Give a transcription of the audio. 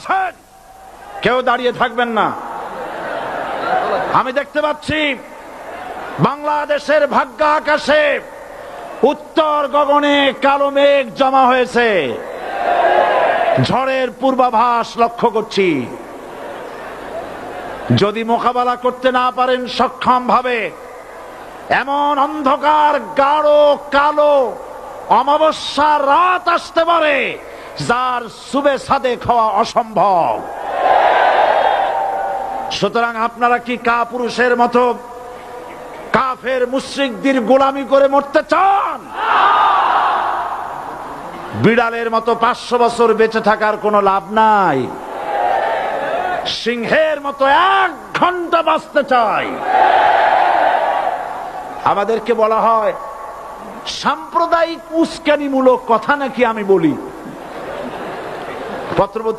আসেন, কেউ দাঁড়িয়ে থাকবেন না। আমি দেখতে পাচ্ছি বাংলাদেশের ভাগ্য আকাশে উত্তর গগনে কালো মেঘ জমা হয়েছে, ঝড়ের পূর্বাভাস লক্ষ্য করছি। যদি মোকাবেলা করতে না পারেন সক্ষম ভাবে, এমন অন্ধকার গাঢ় কালো অমাবস্যার রাত আসতে পারে যার সুবে সাদেক হওয়া অসম্ভব। সুতরাং আপনারা কি কাপুরুষের মতো কাফের মুশরিকদের গোলামি করে মরতে চান? বিড়ালের মতো 500 বছর বেঁচে থাকার কোনো লাভ নাই। সিংহের মতো 1 ঘন্টা বাঁচতে চাই। আমাদেরকে বলা হয় সাম্প্রদায়িক উস্কানিমূলক কথা নাকি আমি বলি। পত্রপত্রিকা